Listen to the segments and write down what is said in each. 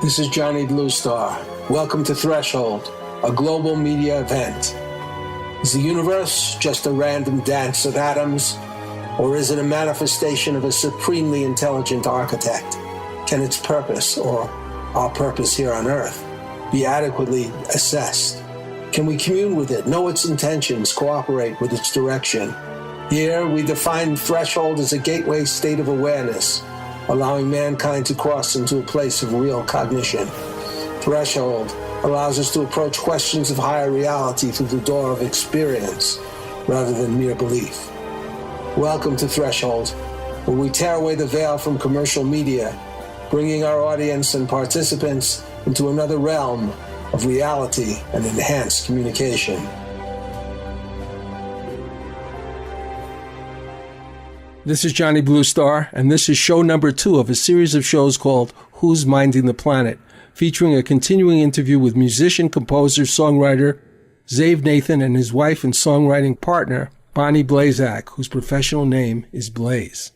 This is Johnny Bluestar. Welcome to Threshold, a global media event. Is the universe just a random dance of atoms, or is it a manifestation of a supremely intelligent architect? Can its purpose, or our purpose here on Earth, be adequately assessed? Can we commune with it, know its intentions, cooperate with its direction? Here, we define threshold as a gateway state of awareness, allowing mankind to cross into a place of real cognition. Threshold allows us to approach questions of higher reality through the door of experience, rather than mere belief. Welcome to Threshold, where we tear away the veil from commercial media, bringing our audience and participants into another realm of reality and enhanced communication. This is Johnny Bluestar, and this is show number 2 of a series of shows called Who's Minding the Planet, featuring a continuing interview with musician, composer, songwriter Zave Nathan and his wife and songwriting partner, Bonnie Blazak, whose professional name is Blaze.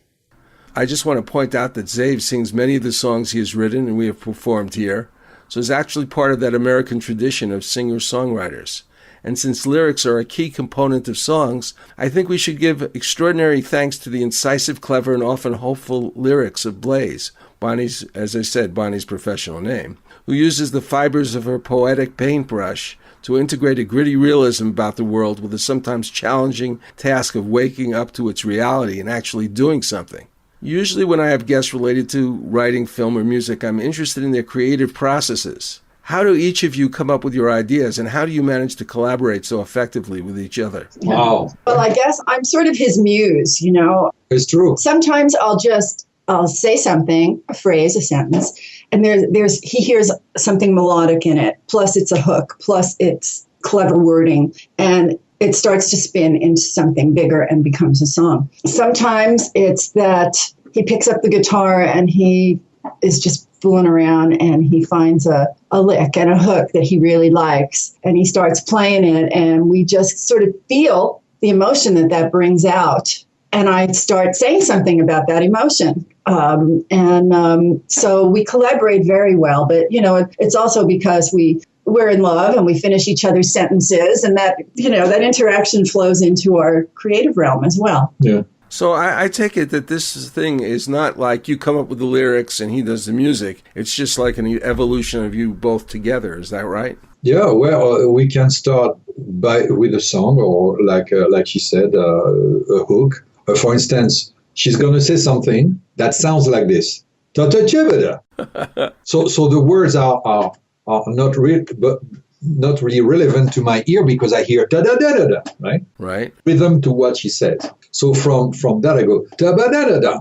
I just want to point out that Zave sings many of the songs he has written and we have performed here, so is actually part of that American tradition of singer-songwriters. And since lyrics are a key component of songs, I think we should give extraordinary thanks to the incisive, clever, and often hopeful lyrics of Blaze, Bonnie's, as I said, Bonnie's professional name, who uses the fibers of her poetic paintbrush to integrate a gritty realism about the world with the sometimes challenging task of waking up to its reality and actually doing something. Usually when I have guests related to writing, film, or music, I'm interested in their creative processes. How do each of you come up with your ideas, and how do you manage to collaborate so effectively with each other? Wow. Well, I guess I'm sort of his muse, you know. It's true. Sometimes I'll say something, a phrase, a sentence, and he hears something melodic in it, plus it's a hook, plus it's clever wording, and it starts to spin into something bigger and becomes a song. Sometimes it's that he picks up the guitar and he is just fooling around and he finds a lick and a hook that he really likes and he starts playing it and we just sort of feel the emotion that brings out. And I start saying something about that emotion. So we collaborate very well. But, you know, it's also because we're in love and we finish each other's sentences and that, you know, that interaction flows into our creative realm as well. Yeah. So I take it that this thing is not like you come up with the lyrics and he does the music. It's just like an evolution of you both together. Is that right? Yeah, well, we can start with a song or like she said, a hook. For instance, she's going to say something that sounds like this. So the words are not real, but not really relevant to my ear because I hear da da da da da, right? Right. Rhythm to what she said. So from that I go da da da da da,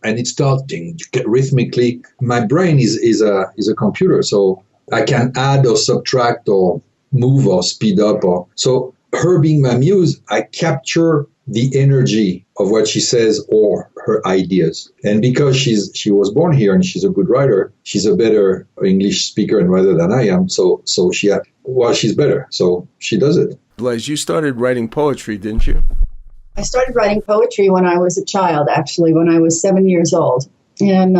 and it starts rhythmically. My brain is a computer, so I can add or subtract or move or speed up. So her being my muse, I capture the energy of what she says or her ideas. And because she was born here and she's a good writer, she's a better English speaker and writer than I am. So she's better. So she does it. Blaze, you started writing poetry, didn't you? I started writing poetry when I was a child, actually, when I was 7 years old. And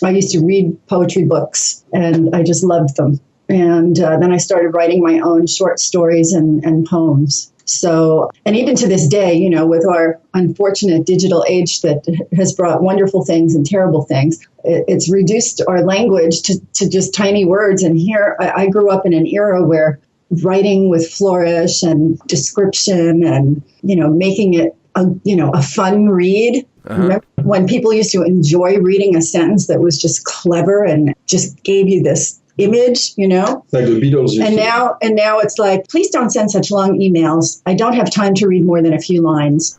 I used to read poetry books and I just loved them. And then I started writing my own short stories and poems. So, and even to this day, you know, with our unfortunate digital age that has brought wonderful things and terrible things, it's reduced our language to just tiny words. And here, I grew up in an era where writing with flourish and description and, you know, making it, a fun read. Uh-huh. Remember when people used to enjoy reading a sentence that was just clever and just gave you this image, you know, like the Beatles. And now it's like, please don't send such long emails. I don't have time to read more than a few lines.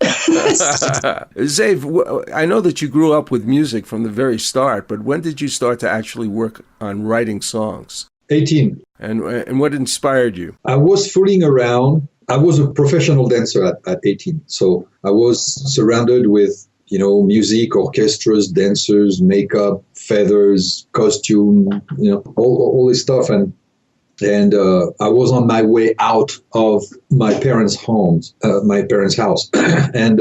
Zave, I know that you grew up with music from the very start, but when did you start to actually work on writing songs? 18. And what inspired you? I was fooling around. I was a professional dancer at 18. So I was surrounded with, you know, music, orchestras, dancers, makeup, feathers, costume, you know, all this stuff. And And I was on my way out of my parents' house. And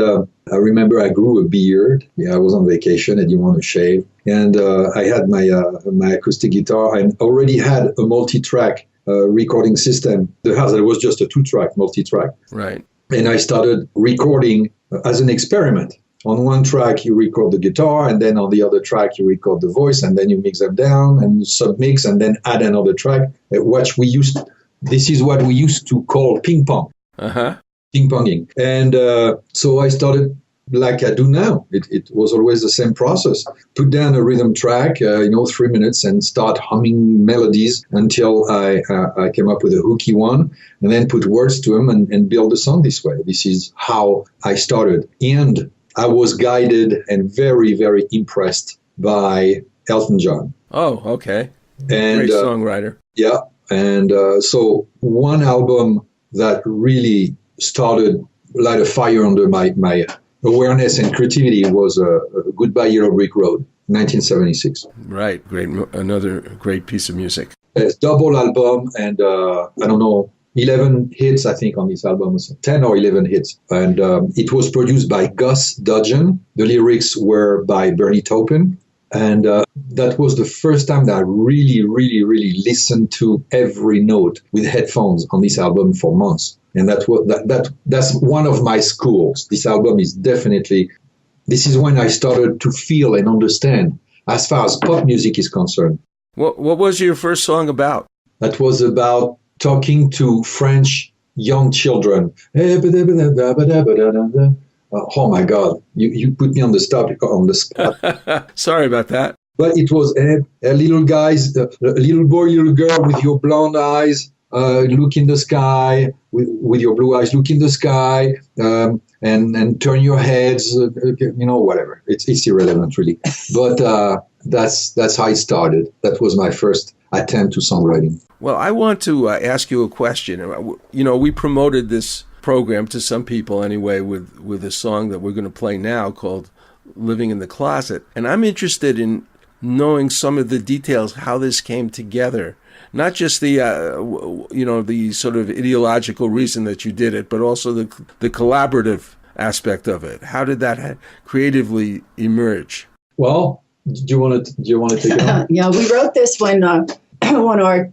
I remember I grew a beard. Yeah, I was on vacation. I didn't want to shave. And I had my acoustic guitar and already had a multi-track recording system. The house, it was just a 2-track, multi-track. Right. And I started recording as an experiment. On one track, you record the guitar, and then on the other track, you record the voice, and then you mix them down and submix, and then add another track. This is what we used to call ping pong. Uh-huh. Ping ponging. And so I started like I do now. It was always the same process. Put down a rhythm track, 3 minutes, and start humming melodies until I came up with a hooky one, and then put words to them and build a song this way. This is how I started. And I was guided and very, very impressed by Elton John. Oh, okay. And, great songwriter. Yeah. And so one album that really started light a fire under my awareness and creativity was Goodbye Yellow Brick Road, 1976. Right. Great. Another great piece of music. It's double album, and I don't know, 11 hits, I think, on this album, 10 or 11 hits. And it was produced by Gus Dudgeon. The lyrics were by Bernie Taupin. And that was the first time that I really, really, really listened to every note with headphones on this album for months. And that's one of my schools. This album is definitely, this is when I started to feel and understand as far as pop music is concerned. What was your first song about? That was about talking to French young children. Oh my God, you put me on the spot. Sorry about that. But it was a little little boy, little girl with your blonde eyes, look in the sky, with your blue eyes, look in the sky, and turn your heads, whatever. It's irrelevant, really. But that's how it started. That was my first attempt to songwriting. Well, I want to ask you a question. We promoted this program to some people anyway with a song that we're going to play now called Living in the Closet. And I'm interested in knowing some of the details, how this came together. Not just the sort of ideological reason that you did it, but also the collaborative aspect of it. How did that creatively emerge? Well, do you want to take it on? Yeah, we wrote this when our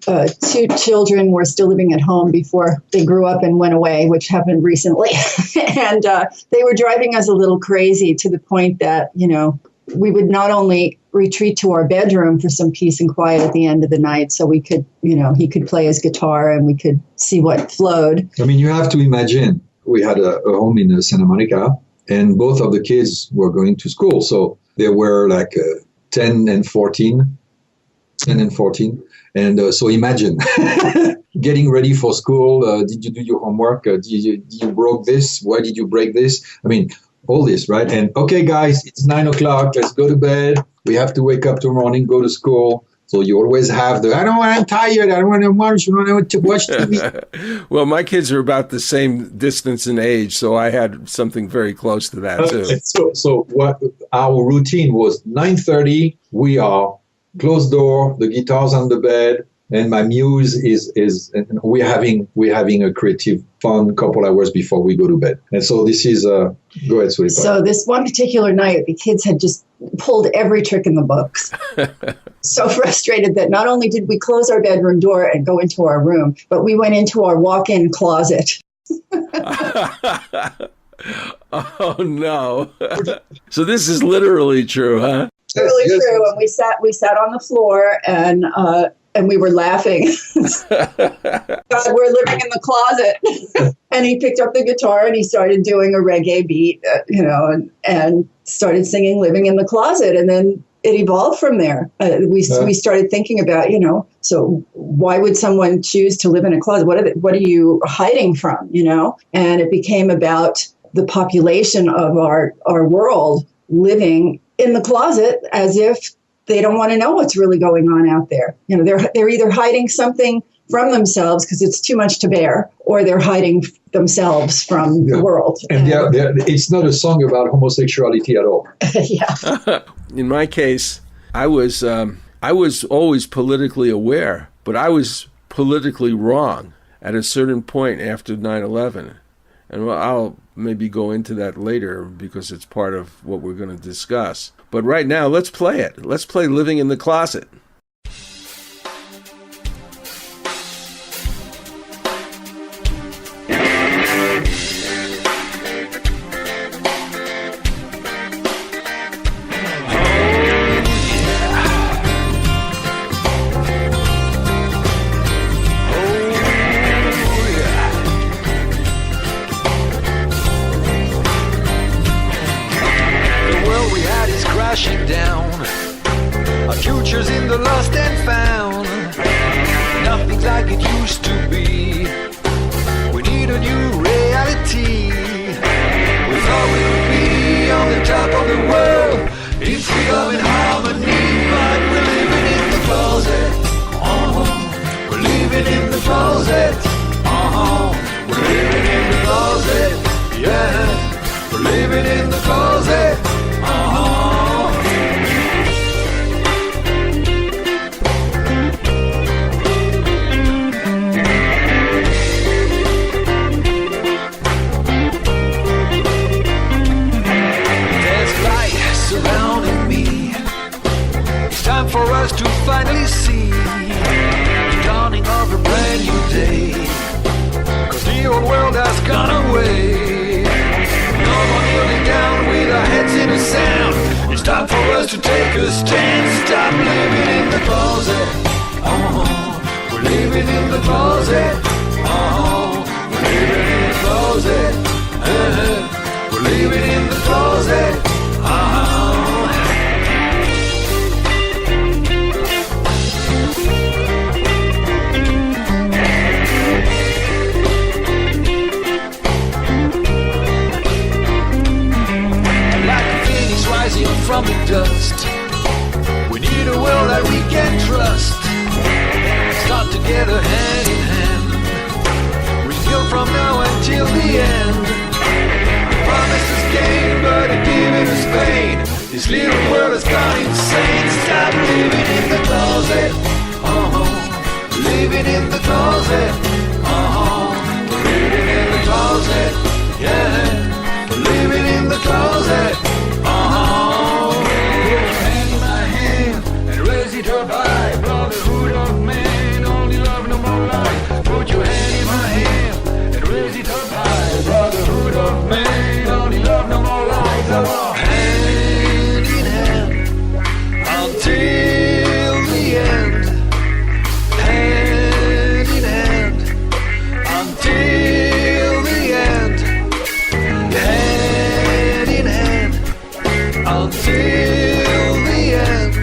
2 children were still living at home before they grew up and went away, which happened recently. And they were driving us a little crazy to the point that, we would not only retreat to our bedroom for some peace and quiet at the end of the night so we could, he could play his guitar and we could see what flowed. I mean, you have to imagine we had a home in Santa Monica, and both of the kids were going to school. So they were like 10 and 14. And so imagine getting ready for school. Did you do your homework? Did you broke this? Why did you break this? I mean, all this, right? And okay, guys, it's 9 o'clock. Let's go to bed. We have to wake up tomorrow morning, go to school. So you always have I'm tired. I don't want to watch. I don't want to watch TV. Well, my kids are about the same distance in age, so I had something very close to that too. So what our routine was 9:30. We are closed door, the guitar's on the bed, and my muse is we're having a creative, fun couple hours before we go to bed. And so this is go ahead, sweetie. So this one particular night, the kids had just pulled every trick in the books. So frustrated that not only did we close our bedroom door and go into our room, but we went into our walk-in closet. Oh no! So this is literally true, huh? Really true. And we sat on the floor and we were laughing. God, we're living in the closet. And he picked up the guitar and he started doing a reggae beat, and started singing "Living in the Closet." And then it evolved from there. We started thinking about, so why would someone choose to live in a closet? What are you hiding from? And it became about the population of our world living in the closet as if they don't want to know what's really going on out there. They're either hiding something from themselves because it's too much to bear, or they're hiding themselves from the world. And it's not a song about homosexuality at all. Yeah. In my case, I was always politically aware, but I was politically wrong at a certain point after 9/11. And I'll maybe go into that later because it's part of what we're going to discuss. But right now, let's play it. Let's play Living in the Closet. From the dust, we need a world that we can trust. Start together hand in hand. We build from now until the end. Promise is gain, but it giving us pain. This little world has gone insane. Stop living in the closet. Living in the closet. Living in the closet. Yeah. Living in the closet. Brotherhood of man, only love, no more life. Put your hand in my hand and raise it up high. Brotherhood of man, only love, no more life. Come on, hand in hand until the end. Hand in hand until the end. Hand in hand until the end.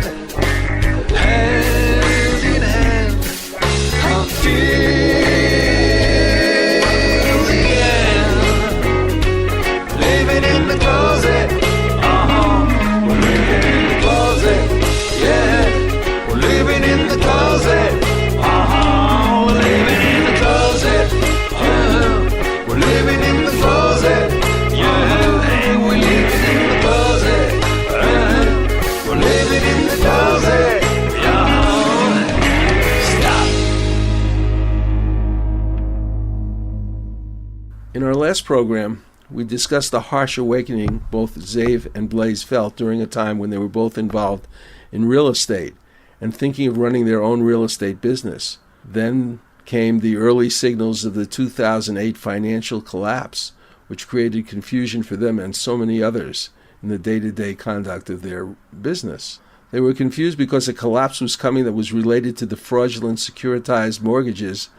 In our last program, we discussed the harsh awakening both Zave and Blaze felt during a time when they were both involved in real estate and thinking of running their own real estate business. Then came the early signals of the 2008 financial collapse, which created confusion for them and so many others in the day-to-day conduct of their business. They were confused because a collapse was coming that was related to the fraudulent securitized mortgages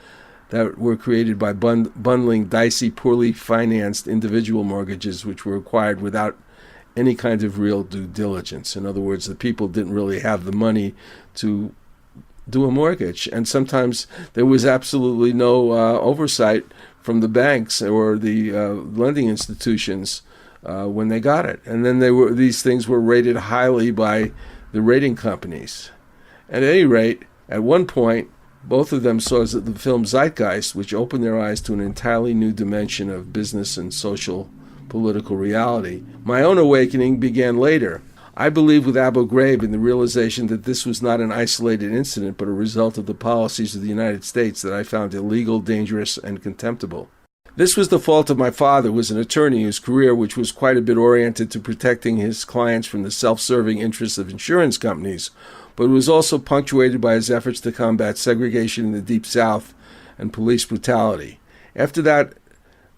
that were created by bundling dicey, poorly financed individual mortgages which were acquired without any kind of real due diligence. In other words, the people didn't really have the money to do a mortgage, and sometimes there was absolutely no oversight from the banks or the lending institutions when they got it. And then these things were rated highly by the rating companies. At any rate, at one point, both of them saw the film Zeitgeist, which opened their eyes to an entirely new dimension of business and social political reality. My own awakening began later. I believe with Abu Ghraib in the realization that this was not an isolated incident, but a result of the policies of the United States that I found illegal, dangerous, and contemptible. This was the fault of my father, who was an attorney whose career, which was quite a bit oriented to protecting his clients from the self-serving interests of insurance companies, but it was also punctuated by his efforts to combat segregation in the Deep South and police brutality. After that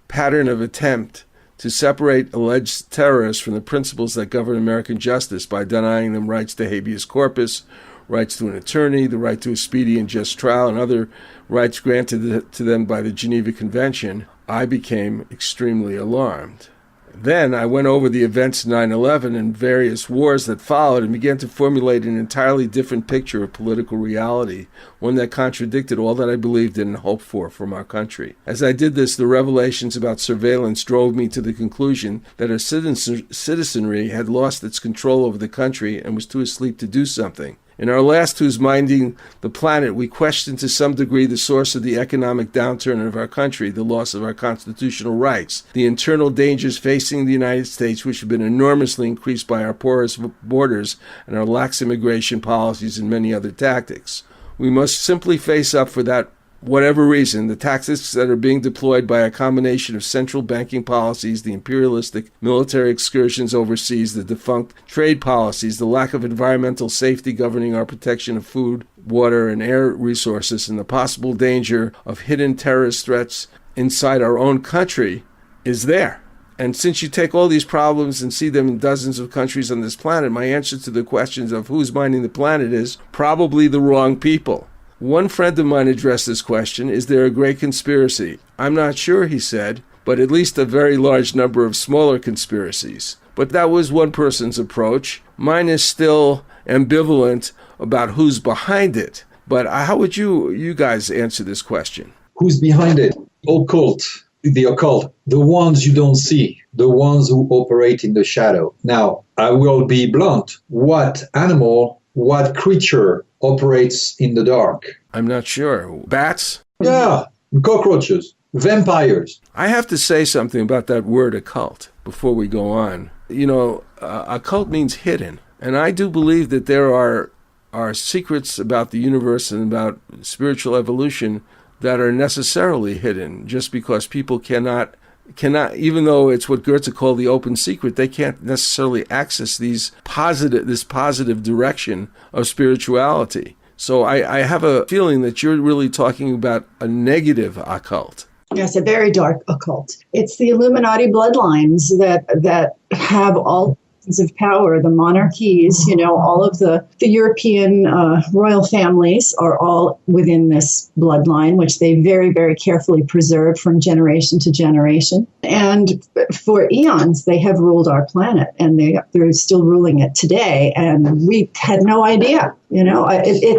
pattern of attempt to separate alleged terrorists from the principles that govern American justice by denying them rights to habeas corpus, rights to an attorney, the right to a speedy and just trial, and other rights granted to them by the Geneva Convention, I became extremely alarmed. Then I went over the events of 9/11 and various wars that followed and began to formulate an entirely different picture of political reality, one that contradicted all that I believed in and hoped for from our country. As I did this, the revelations about surveillance drove me to the conclusion that our citizenry had lost its control over the country and was too asleep to do something. In our last Who's Minding the Planet, we questioned to some degree the source of the economic downturn of our country, the loss of our constitutional rights, the internal dangers facing the United States, which have been enormously increased by our porous borders and our lax immigration policies and many other tactics. We must simply face up for that. Whatever reason, the tactics that are being deployed by a combination of central banking policies, the imperialistic military excursions overseas, the defunct trade policies, the lack of environmental safety governing our protection of food, water, and air resources, and the possible danger of hidden terrorist threats inside our own country is there. And since you take all these problems and see them in dozens of countries on this planet, my answer to the questions of who's minding the planet is probably the wrong people. One friend of mine addressed this question: is there a great conspiracy? I'm not sure, he said, but at least a very large number of smaller conspiracies. But that was one person's approach. Mine is still ambivalent about who's behind it. But how would you guys answer this question? Who's behind it? Occult, the occult, the ones you don't see, the ones who operate in the shadow. Now, I will be blunt. What animal, what creature operates in the dark? I'm not sure. Bats? Yeah, cockroaches, vampires. I have to say something about that word occult before we go on. You know, occult means hidden. And I do believe that there are secrets about the universe and about spiritual evolution that are necessarily hidden, just because people cannot, even though it's what Goethe called the open secret, they can't necessarily access this positive direction of spirituality. So I have a feeling that you're really talking about a negative occult. Yes, a very dark occult. It's the Illuminati bloodlines that have all of power, the monarchies, all of the European royal families are all within this bloodline, which they very, very carefully preserve from generation to generation. And for eons, they have ruled our planet, and they're still ruling it today. And we had no idea.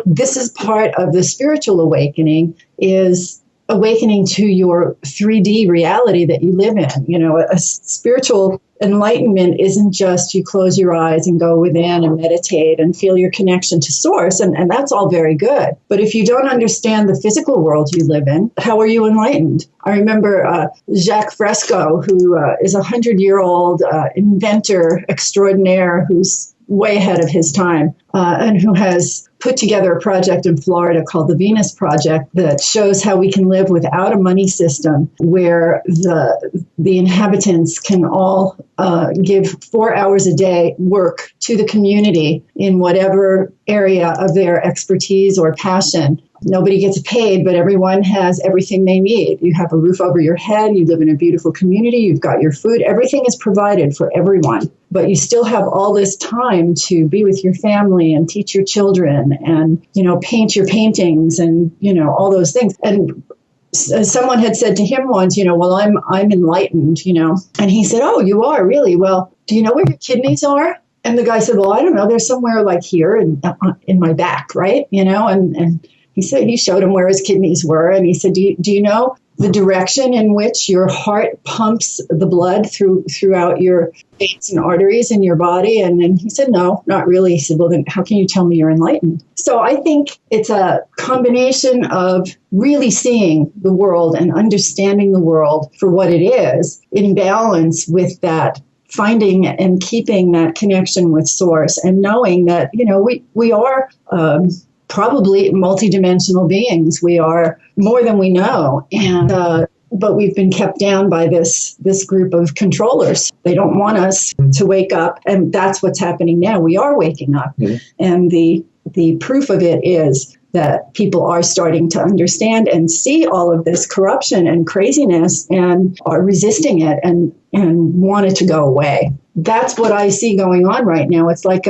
This is part of the spiritual awakening, is awakening to your 3D reality that you live in. A spiritual enlightenment isn't just you close your eyes and go within and meditate and feel your connection to source, and that's all very good. But if you don't understand the physical world you live in, how are you enlightened? I remember Jacques Fresco, who is a 100-year-old inventor extraordinaire who's way ahead of his time, and who has put together a project in Florida called the Venus Project that shows how we can live without a money system, where the inhabitants can all give 4 hours a day work to the community in whatever area of their expertise or passion. Nobody gets paid, but everyone has everything they need. You have a roof over your head, you live in a beautiful community, you've got your food, everything is provided for everyone. But you still have all this time to be with your family and teach your children and, paint your paintings and, all those things. And someone had said to him once, well, I'm enlightened, and he said, oh, you are really? Well, do you know where your kidneys are? And the guy said, well, I don't know. They're somewhere like here in my back, right? And he said, he showed him where his kidneys were. And he said, do you know the direction in which your heart pumps the blood throughout your veins and arteries in your body? And then he said, no, not really. He said, well, then how can you tell me you're enlightened? So I think it's a combination of really seeing the world and understanding the world for what it is in balance with that finding and keeping that connection with source and knowing that, we are probably multidimensional beings. We are more than we know. And, but we've been kept down by this group of controllers. They don't want us to wake up. And that's what's happening now. We are waking up. Mm-hmm. And the proof of it is that people are starting to understand and see all of this corruption and craziness and are resisting it and want it to go away. That's what I see going on right now. It's like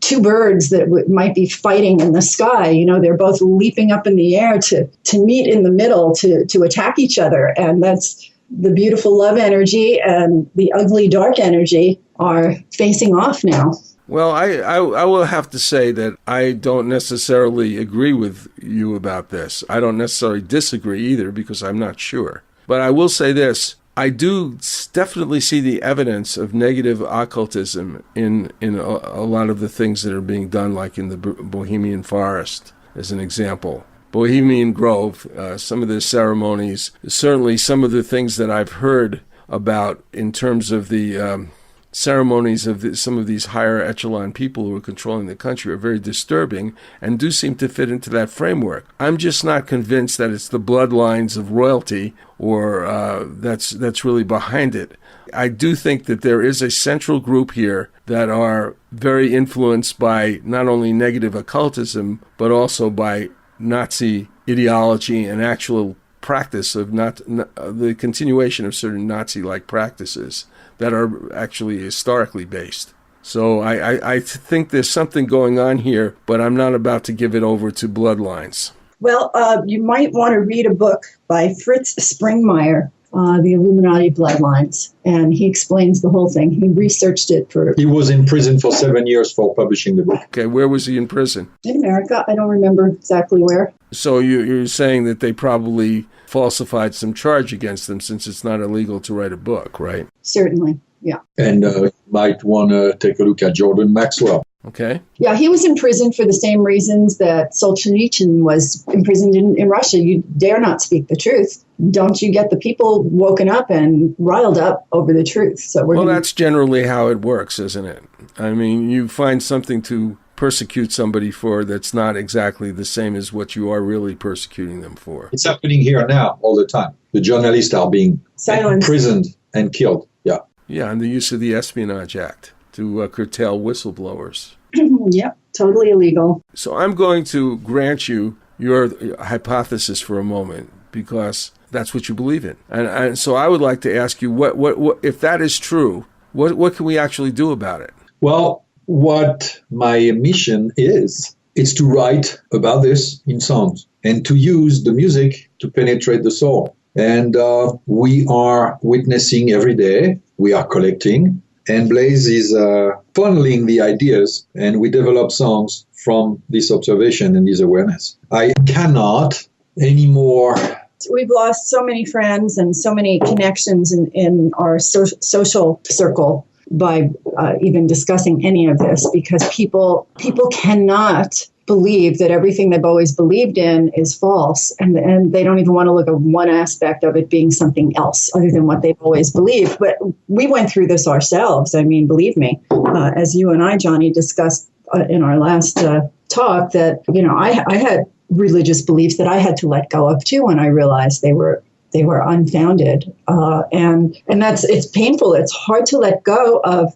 two birds that might be fighting in the sky. They're both leaping up in the air to meet in the middle to attack each other. And that's the beautiful love energy and the ugly dark energy are facing off now. Well, I will have to say that I don't necessarily agree with you about this. I don't necessarily disagree either because I'm not sure. But I will say this. I do definitely see the evidence of negative occultism in a lot of the things that are being done, like in the Bohemian Forest, as an example. Bohemian Grove, some of the ceremonies, certainly some of the things that I've heard about in terms of the ceremonies of some of these higher echelon people who are controlling the country are very disturbing and do seem to fit into that framework. I'm just not convinced that it's the bloodlines of royalty or that's really behind it. I do think that there is a central group here that are very influenced by not only negative occultism, but also by Nazi ideology and actual practice of the continuation of certain Nazi-like practices that are actually historically based. So I think there's something going on here, but I'm not about to give it over to bloodlines. Well, you might want to read a book by Fritz Springmeier, The Illuminati Bloodlines, and he explains the whole thing. He researched it He was in prison for 7 years for publishing the book. Okay, where was he in prison? In America. I don't remember exactly where. So you're saying that they probably falsified some charge against them since it's not illegal to write a book, right? Certainly, yeah. And you might want to take a look at Jordan Maxwell. Okay. Yeah, he was in prison for the same reasons that Solzhenitsyn was imprisoned in Russia. You dare not speak the truth. Don't you get the people woken up and riled up over the truth? So that's generally how it works, isn't it? I mean, you find something to persecute somebody for that's not exactly the same as what you are really persecuting them for. It's happening here now all the time. The journalists are being imprisoned and killed. Yeah. Yeah, and the use of the Espionage Act to curtail whistleblowers. Yep, totally illegal. So I'm going to grant you your hypothesis for a moment because that's what you believe in. And so I would like to ask you, what if that is true, what can we actually do about it? Well, what my mission is to write about this in songs and to use the music to penetrate the soul. And we are witnessing every day, we are collecting, and Blaze is funneling the ideas, and we develop songs from this observation and this awareness. I cannot anymore. We've lost so many friends and so many connections in our social circle by even discussing any of this, because people cannot believe that everything they've always believed in is false, and they don't even want to look at one aspect of it being something else other than what they've always believed. But we went through this ourselves. I mean, believe me, as you and I, Johnny, discussed in our last talk, that I had religious beliefs that I had to let go of too when I realized they were unfounded, and it's painful. It's hard to let go of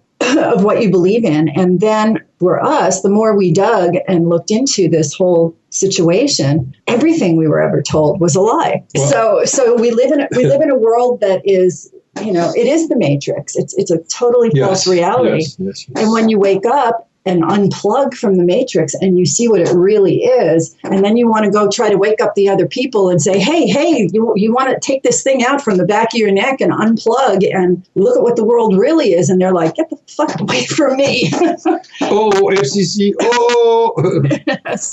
what you believe in. And then for us, the more we dug and looked into this whole situation, everything we were ever told was a lie. Wow. So we live in a world that is, it is the Matrix. It's a totally false reality. Yes. And when you wake up and unplug from the Matrix and you see what it really is, and then you want to go try to wake up the other people and say, hey, you want to take this thing out from the back of your neck and unplug and look at what the world really is. And they're like, get the fuck away from me. Oh, FCC, oh.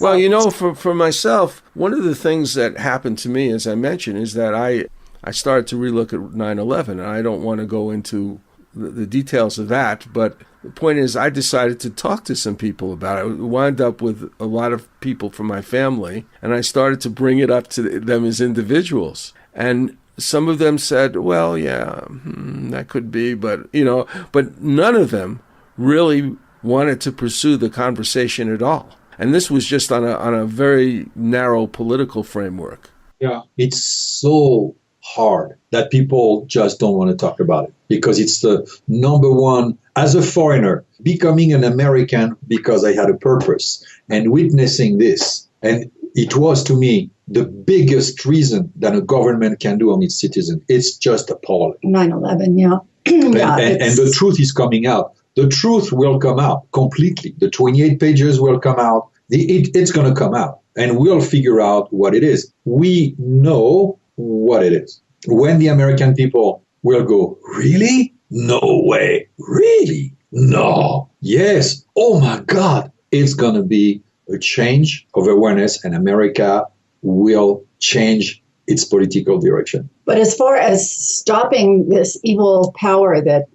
Well, for myself, one of the things that happened to me, as I mentioned, is that I started to relook at 9/11, and I don't want to go into the details of that, but the point is I decided to talk to some people about it. I wound up with a lot of people from my family, and I started to bring it up to them as individuals. And some of them said, well, yeah, that could be, but none of them really wanted to pursue the conversation at all. And this was just on a very narrow political framework. Yeah, it's so hard that people just don't want to talk about it because it's the number one, as a foreigner, becoming an American because I had a purpose and witnessing this. And it was, to me, the biggest reason that a government can do on its citizen. It's just appalling. 9/11, yeah. And the truth is coming out. The truth will come out completely. The 28 pages will come out. It's going to come out. And we'll figure out what it is. We know what it is. When the American people will go, really? No way. Really? No. Yes. Oh my God. It's going to be a change of awareness, and America will change its political direction. But as far as stopping this evil power that,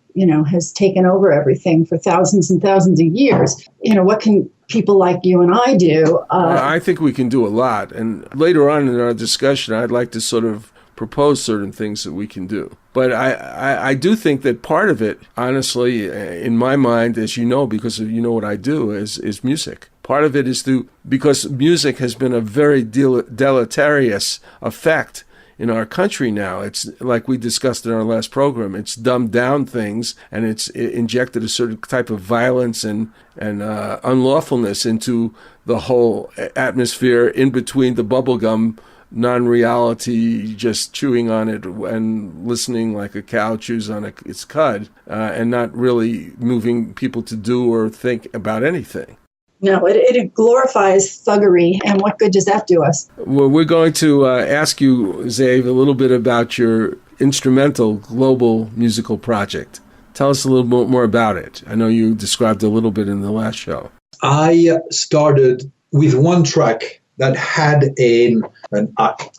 has taken over everything for thousands and thousands of years, what can people like you and I do? I think we can do a lot. And later on in our discussion, I'd like to sort of propose certain things that we can do. But I do think that part of it, honestly, in my mind, as you know, because you know what I do, is music. Part of it is because music has been a very deleterious effect in our country now. It's like we discussed in our last program. It's dumbed down things, and it's injected a certain type of violence and unlawfulness into the whole atmosphere in between the bubblegum non-reality, just chewing on it and listening like a cow chews on its cud, and not really moving people to do or think about anything. No, it glorifies thuggery, and what good does that do us? Well, we're going to ask you, Zave, a little bit about your instrumental global musical project. Tell us a little bit more about it. I know you described a little bit in the last show. I started with one track that had an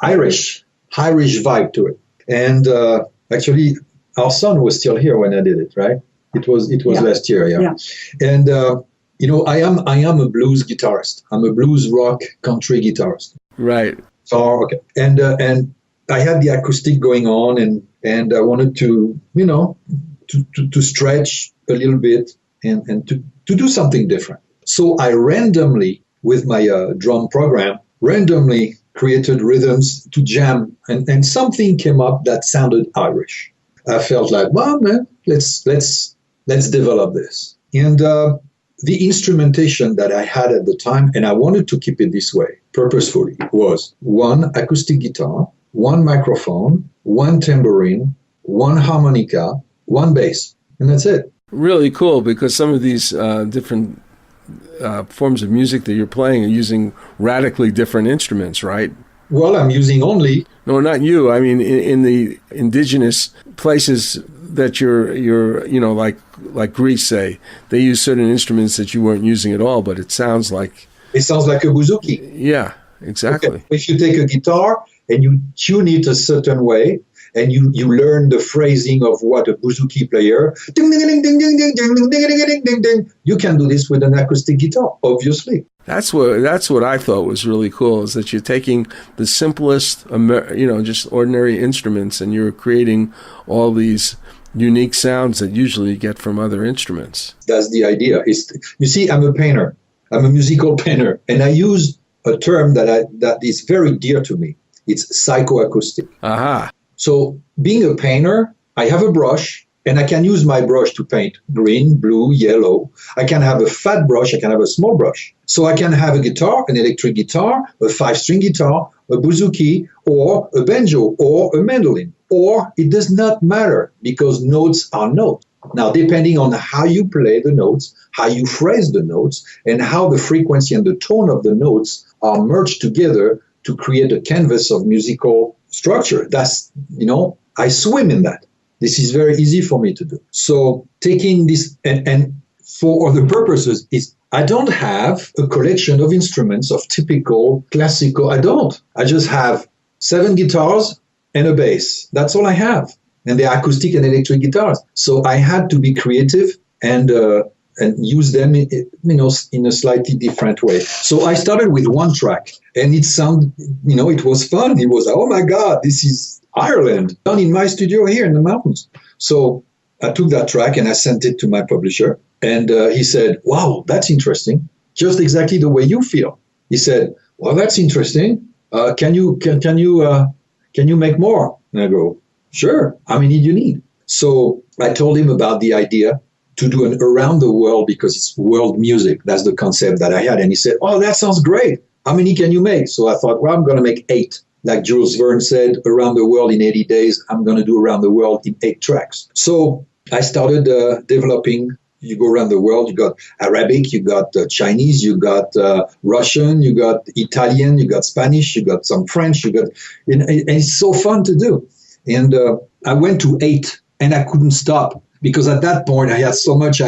Irish vibe to it. And actually, our son was still here when I did it, right? It was last year, yeah. And I am a blues guitarist. I'm a blues rock country guitarist. Right. So okay, and I had the acoustic going on, and I wanted to to stretch a little bit and to do something different. So I randomly, with my drum program, randomly created rhythms to jam, and something came up that sounded Irish. I felt like, well, man, let's develop this. And the instrumentation that I had at the time, and I wanted to keep it this way purposefully, was one acoustic guitar, one microphone, one tambourine, one harmonica, one bass, and that's it. Really cool, because some of these different forms of music that you're playing are using radically different instruments, right? Well, I'm using only... No, not you. I mean, in the indigenous places that you're like Greece, say, they use certain instruments that you weren't using at all, but it sounds like... It sounds like a bouzouki. Yeah, exactly. Okay. If you take a guitar and you tune it a certain way, and you learn the phrasing of what a bouzouki player, ding, ding, ding, ding, ding, ding, ding, ding, ding, ding, ding, ding, you can do this with an acoustic guitar, obviously. That's what I thought was really cool, is that you're taking the simplest, just ordinary instruments, and you're creating all these unique sounds that usually you get from other instruments. That's the idea. You see, I'm a painter. I'm a musical painter, and I use a term that is very dear to me. It's psychoacoustic. Aha. So being a painter, I have a brush, and I can use my brush to paint green, blue, yellow. I can have a fat brush, I can have a small brush. So I can have a guitar, an electric guitar, a 5-string guitar, a bouzouki, or a banjo, or a mandolin. Or it does not matter, because notes are notes. Now, depending on how you play the notes, how you phrase the notes, and how the frequency and the tone of the notes are merged together to create a canvas of musical structure. That's, I swim in that. This is very easy for me to do. So taking this, and for other purposes, is I don't have a collection of instruments of typical classical. I don't. I just have 7 guitars and a bass. That's all I have. And they're acoustic and electric guitars. So I had to be creative and use them, in a slightly different way. So I started with one track, and it sounded, it was fun. It was, oh my God, this is Ireland, done in my studio here in the mountains. So I took that track and I sent it to my publisher. And he said, wow, that's interesting. Just exactly the way you feel. He said, well, that's interesting. Can you make more? And I go, sure. How many do you need? So I told him about the idea to do an around the world because it's world music. That's the concept that I had. And he said, oh, that sounds great. How many can you make? So I thought, well, I'm going to make 8. Like Jules Verne said, around the world in 80 days, I'm going to do around the world in 8 tracks. So I started developing. You go around the world, you got Arabic, you got Chinese, you got Russian, you got Italian, you got Spanish, you got some French, and it's so fun to do. And I went to 8 and I couldn't stop because at that point I had so many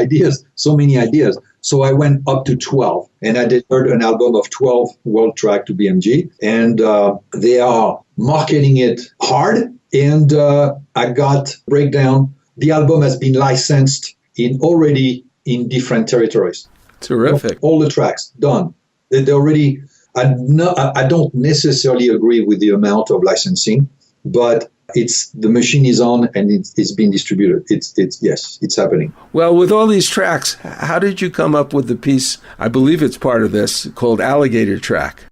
ideas. So I went up to 12 and I delivered an album of 12 world track to BMG, and they are marketing it hard. And I got breakdown. The album has been licensed already in different territories. Terrific. All the tracks done. They already. I don't necessarily agree with the amount of licensing, but the machine is on and it's being distributed. It's happening. Well, with all these tracks, how did you come up with the piece? I believe it's part of this called Alligator Track.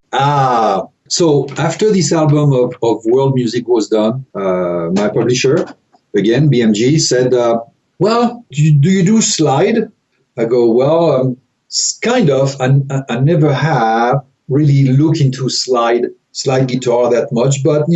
So after this album of world music was done, my publisher, again BMG, said, well, do you do slide? I go, well, kind of. I never have really looked into slide guitar that much, but,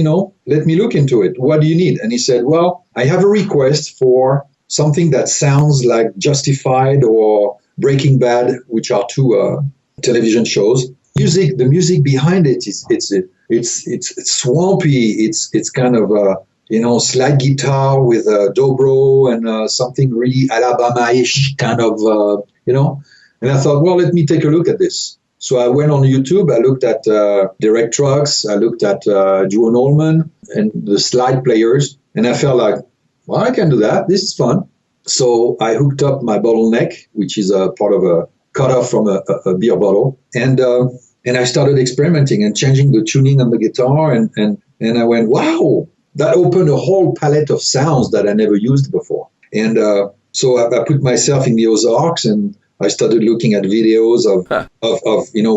let me look into it. What do you need? And he said, well, I have a request for something that sounds like Justified or Breaking Bad, which are 2 television shows. The music behind it it's swampy. It's kind of slide guitar with a dobro and something really Alabama-ish kind of, And I thought, well, let me take a look at this. So I went on YouTube. I looked at Derek Trucks. I looked at Duo Norman and the slide players. And I felt like, well, I can do that. This is fun. So I hooked up my bottleneck, which is a part of a cutoff from a beer bottle. And I started experimenting and changing the tuning on the guitar. And I went, wow. That opened a whole palette of sounds that I never used before. And so I put myself in the Ozarks and I started looking at videos of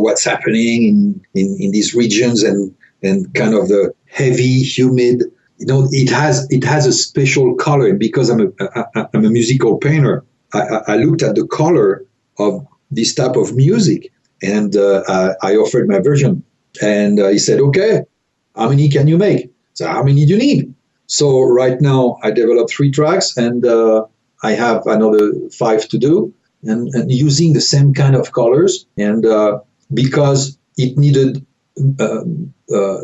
what's happening in these regions and kind of the heavy, humid. It has a special color. And because I'm a musical painter, I looked at the color of this type of music and I offered my version. And he said, okay, how many can you make? So how many do you need? So right now I developed 3 tracks and I have another 5 to do and using the same kind of colors. And because it needed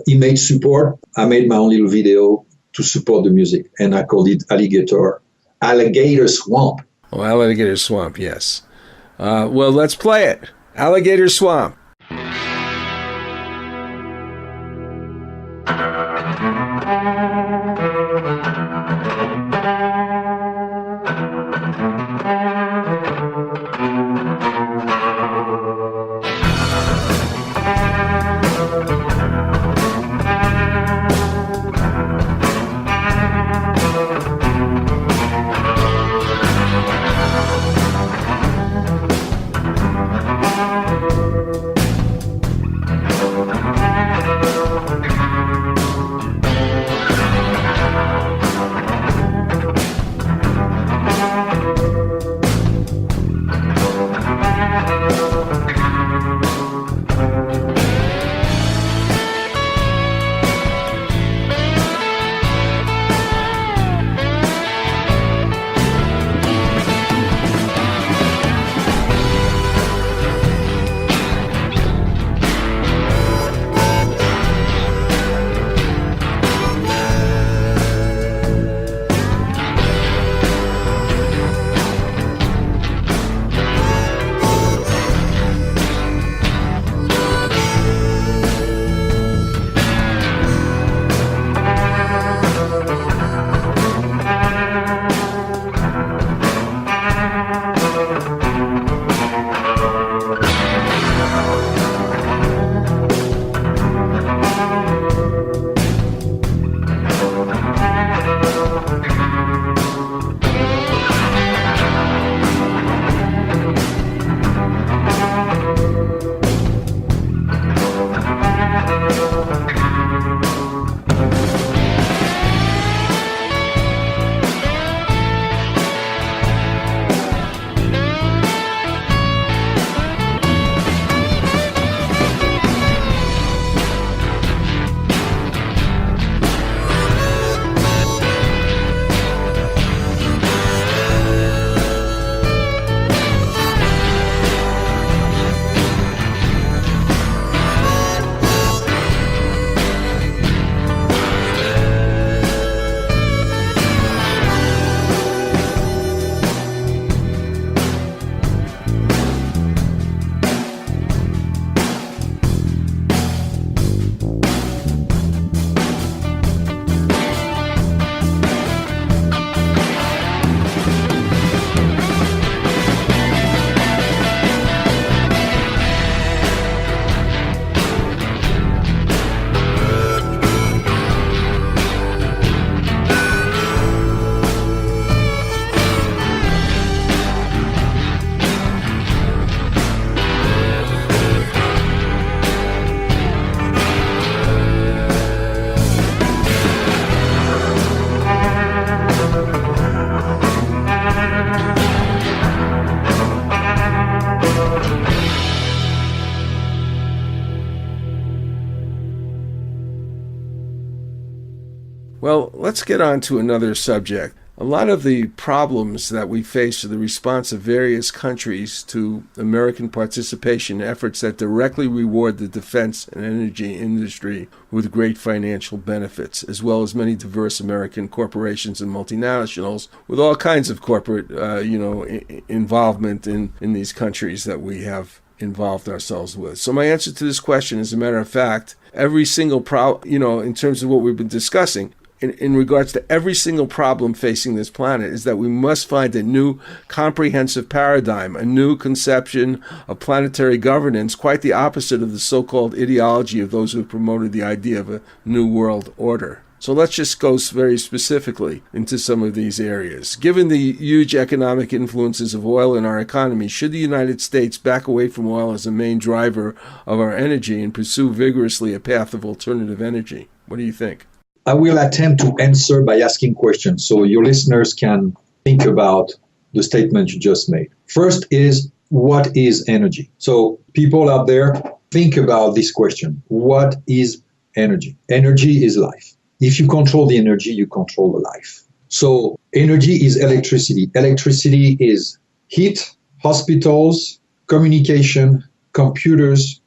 image support, I made my own little video to support the music and I called it Alligator Swamp. Oh, Alligator Swamp, yes. Well, let's play it. Alligator Swamp. Well, let's get on to another subject. A lot of the problems that we face are the response of various countries to American participation in efforts that directly reward the defense and energy industry with great financial benefits, as well as many diverse American corporations and multinationals with all kinds of corporate, involvement in these countries that we have involved ourselves with. So my answer to this question, as a matter of fact, every single in terms of what we've been discussing, in regards to every single problem facing this planet, is that we must find a new comprehensive paradigm, a new conception of planetary governance, quite the opposite of the so-called ideology of those who have promoted the idea of a new world order. So let's just go very specifically into some of these areas. Given the huge economic influences of oil in our economy, should the United States back away from oil as a main driver of our energy and pursue vigorously a path of alternative energy? What do you think? I will attempt to answer by asking questions so your listeners can think about the statement you just made. First is, what is energy? So people out there, think about this question. What is energy? Energy is life. If you control the energy, you control the life. So energy is electricity. Electricity is heat, hospitals, communication, computers.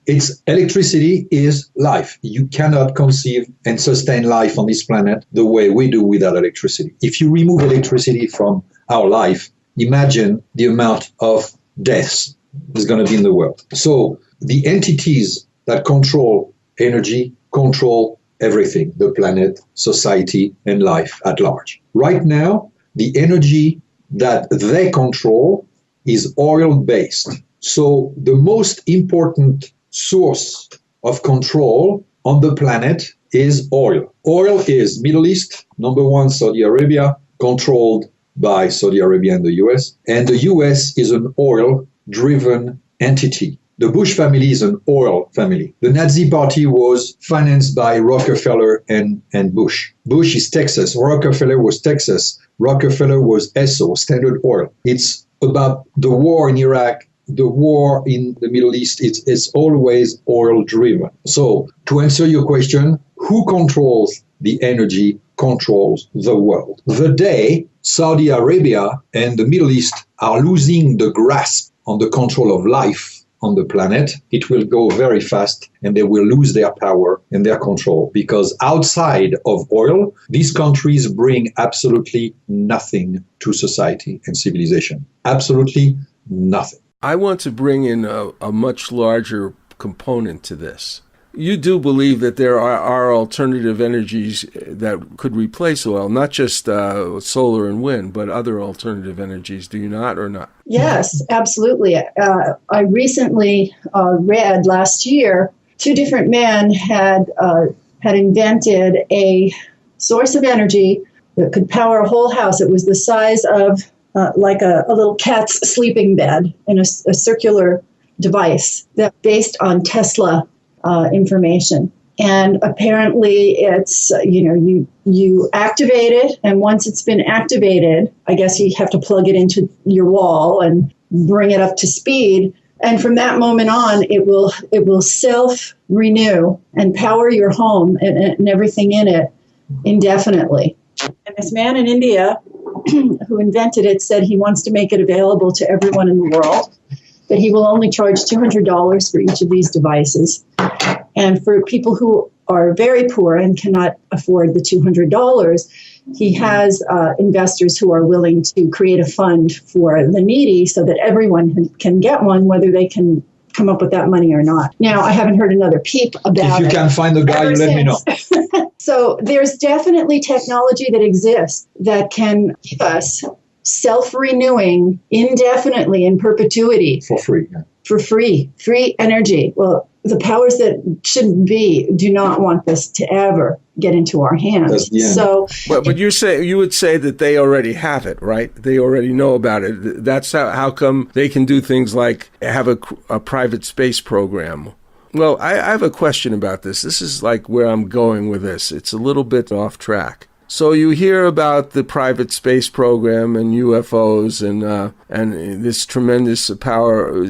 Electricity is life. You cannot conceive and sustain life on this planet the way we do without electricity. If you remove electricity from our life, imagine the amount of deaths there's going to be in the world. So the entities that control energy control everything, the planet, society, and life at large. Right now, the energy that they control is oil-based. So the most important source of control on the planet is oil. Oil is Middle East, number one, Saudi Arabia, controlled by Saudi Arabia and the US. And the US is an oil-driven entity. The Bush family is an oil family. The Nazi Party was financed by Rockefeller and Bush. Bush is Texas. Rockefeller was Texas. Rockefeller was Esso, Standard Oil. It's about the war in Iraq, the war in the Middle East. It's always oil-driven. So to answer your question, who controls the energy controls the world. The day Saudi Arabia and the Middle East are losing the grasp on the control of life on the planet, it will go very fast and they will lose their power and their control, because outside of oil, these countries bring absolutely nothing to society and civilization. Absolutely nothing. I want to bring in a much larger component to this. You do believe that there are alternative energies that could replace oil, not just solar and wind, but other alternative energies. Do you not, or not? Yes, absolutely. I recently read last year, two different men had invented a source of energy that could power a whole house. It was the size of like a little cat's sleeping bed in a circular device that based on Tesla information. And apparently it's, you activate it, and once it's been activated, I guess you have to plug it into your wall and bring it up to speed. And from that moment on, it will self-renew and power your home and everything in it indefinitely. And this man in India who invented it said he wants to make it available to everyone in the world, that he will only charge $200 for each of these devices. And for people who are very poor and cannot afford the $200, he has investors who are willing to create a fund for the needy so that everyone can get one, whether they can come up with that money or not. Now, I haven't heard another peep about it. If you can find the guy, you let me know. So there's definitely technology that exists that can keep us self-renewing indefinitely in perpetuity. For free. Yeah. For free energy. Well, the powers that shouldn't be do not want this to ever get into our hands. So, but you would say that they already have it, right? They already know about it. That's how come they can do things like have a private space program. Well, I have a question about this. This is like where I'm going with this. It's a little bit off track. So you hear about the private space program and UFOs and this tremendous power,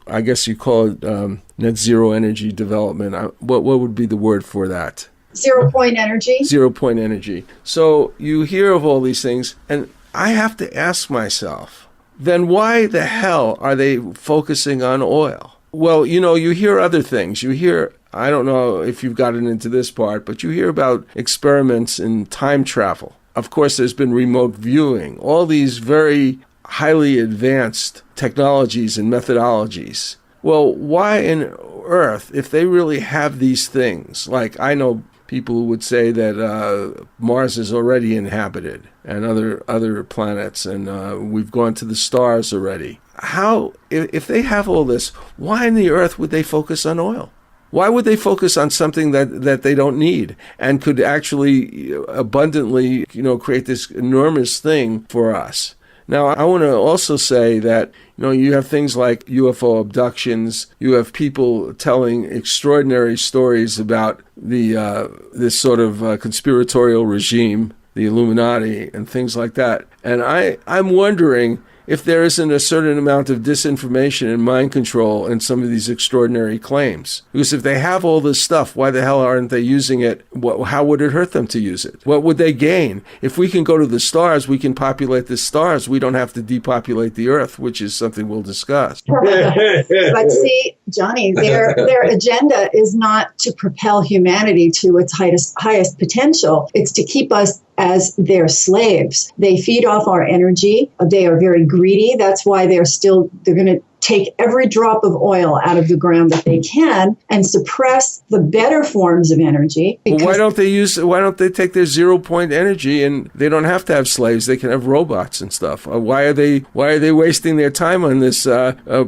I guess you call it net zero energy development. What would be the word for that? 0 point energy. 0 point energy. So you hear of all these things, and I have to ask myself, then why the hell are they focusing on oil? Well, you hear other things. You hear, I don't know if you've gotten into this part, but you hear about experiments in time travel. Of course, there's been remote viewing, all these very highly advanced technologies and methodologies. Well, why on earth, if they really have these things, like I know people who would say that Mars is already inhabited and other planets, and we've gone to the stars already. How, if they have all this, why on the earth would they focus on oil? Why would they focus on something that they don't need and could actually abundantly, create this enormous thing for us? Now, I want to also say that, you have things like UFO abductions. You have people telling extraordinary stories about this sort of conspiratorial regime, the Illuminati, and things like that. And I'm wondering if there isn't a certain amount of disinformation and mind control in some of these extraordinary claims. Because if they have all this stuff, why the hell aren't they using it? How would it hurt them to use it? What would they gain? If we can go to the stars, we can populate the stars. We don't have to depopulate the earth, which is something we'll discuss. But see, Johnny, their agenda is not to propel humanity to its highest potential. It's to keep us as their slaves. They feed off our energy. They are very greedy. That's why they're going to take every drop of oil out of the ground that they can and suppress the better forms of energy. Well, why don't they take their 0 point energy, and they don't have to have slaves, they can have robots and stuff? Why are they wasting their time on this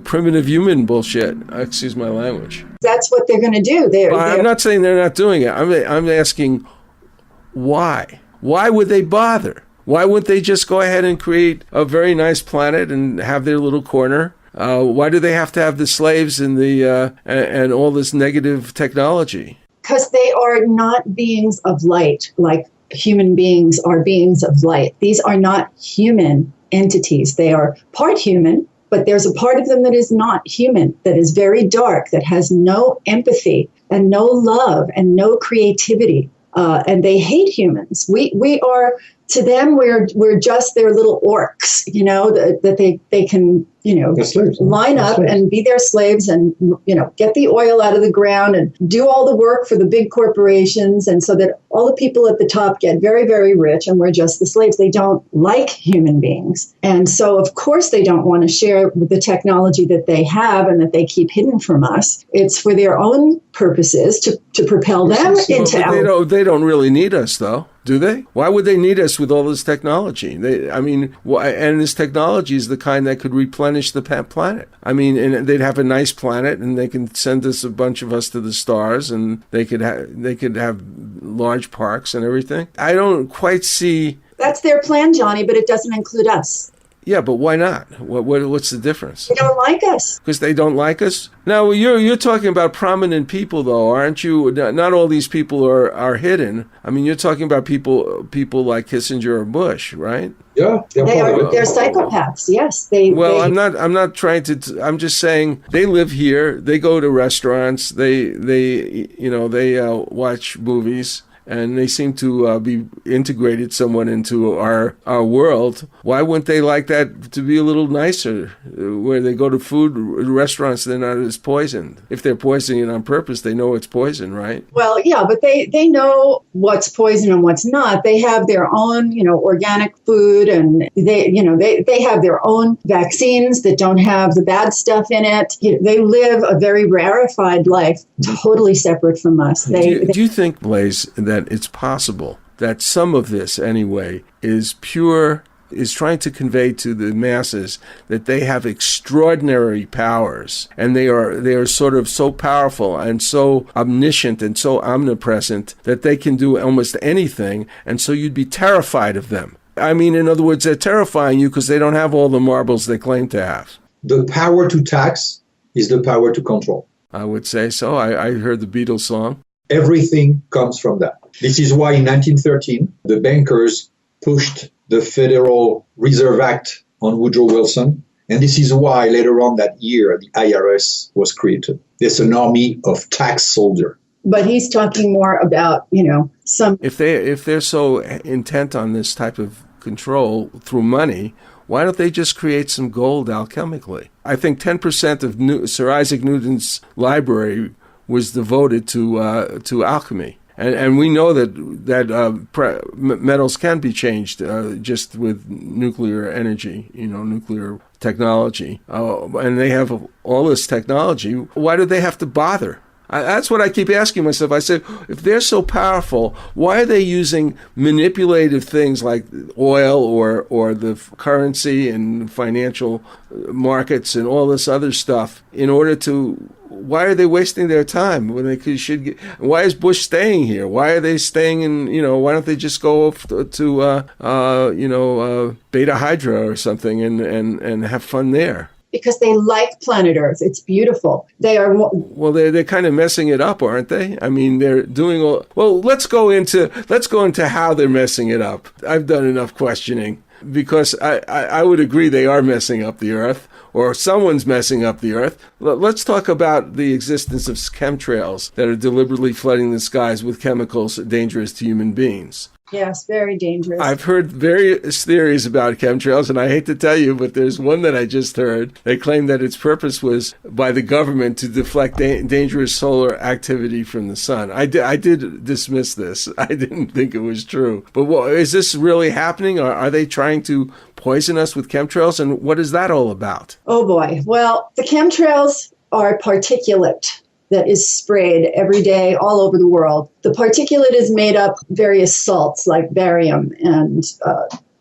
primitive human bullshit? Excuse my language. That's what they're going to do. I'm not saying they're not doing it. I'm asking why? Why would they bother? Why wouldn't they just go ahead and create a very nice planet and have their little corner? Why do they have to have the slaves and and all this negative technology? Because they are not beings of light, like human beings are beings of light. These are not human entities. They are part human, but there's a part of them that is not human, that is very dark, that has no empathy and no love and no creativity. And they hate humans. We are, to them, we're just their little orcs, that they can, line up and be their slaves and, get the oil out of the ground and do all the work for the big corporations. And so that all the people at the top get very, very rich and we're just the slaves. They don't like human beings. And so, of course, they don't want to share the technology that they have and that they keep hidden from us. It's for their own purposes to propel them into They don't really need us, though. Do they? Why would they need us with all this technology? And this technology is the kind that could replenish the planet. And they'd have a nice planet, and they can send us a bunch of us to the stars, and they could have large parks and everything. I don't quite see. That's their plan, Johnny, but it doesn't include us. Yeah, but why not? What's the difference? They don't like us. Because they don't like us? Now, you're talking about prominent people, though, aren't you? Not all these people are hidden. You're talking about people like Kissinger or Bush, right? Yeah, they're psychopaths. Yes, I'm not trying to. I'm just saying they live here. They go to restaurants. They watch movies. And they seem to be integrated somewhat into our world. Why wouldn't they like that to be a little nicer, where they go to food restaurants, they're not as poisoned? If they're poisoning it on purpose, they know it's poison, right? Well, yeah, but they know what's poison and what's not. They have their own, organic food, and they have their own vaccines that don't have the bad stuff in it. They live a very rarefied life, totally separate from us. Do you think, Blaze, that it's possible that some of this, anyway, is trying to convey to the masses that they have extraordinary powers, and they are sort of so powerful and so omniscient and so omnipresent that they can do almost anything, and so you'd be terrified of them? In other words, they're terrifying you because they don't have all the marbles they claim to have. The power to tax is the power to control. I would say so. I heard the Beatles song. Everything comes from that. This is why in 1913, the bankers pushed the Federal Reserve Act on Woodrow Wilson. And this is why later on that year, the IRS was created. There's an army of tax soldiers But he's talking more about, some. If they're so intent on this type of control through money, why don't they just create some gold alchemically? I think 10% of Sir Isaac Newton's library was devoted to alchemy. And we know that metals can be changed just with nuclear energy, nuclear technology. And they have all this technology. Why do they have to bother? That's what I keep asking myself. I say, if they're so powerful, why are they using manipulative things like oil or the currency and financial markets and all this other stuff in order to? Why are they wasting their time when they should get? Why is Bush staying here? Why are they staying in? Why don't they just go to Beta Hydra or something and have fun there? Because they like planet Earth. It's beautiful. They are. Well, they're kind of messing it up, aren't they? I mean, they're doing all. Well, let's go into how they're messing it up. I've done enough questioning because I would agree they are messing up the Earth, or someone's messing up the Earth. Let's talk about the existence of chemtrails that are deliberately flooding the skies with chemicals dangerous to human beings. Yes, very dangerous. I've heard various theories about chemtrails, and I hate to tell you, but there's one that I just heard. They claim that its purpose was by the government to deflect dangerous solar activity from the sun. I did dismiss this. I didn't think it was true. But is this really happening? Are they trying to poison us with chemtrails? And what is that all about? Oh, boy. Well, the chemtrails are particulate that is sprayed every day all over the world. The particulate is made up of various salts like barium and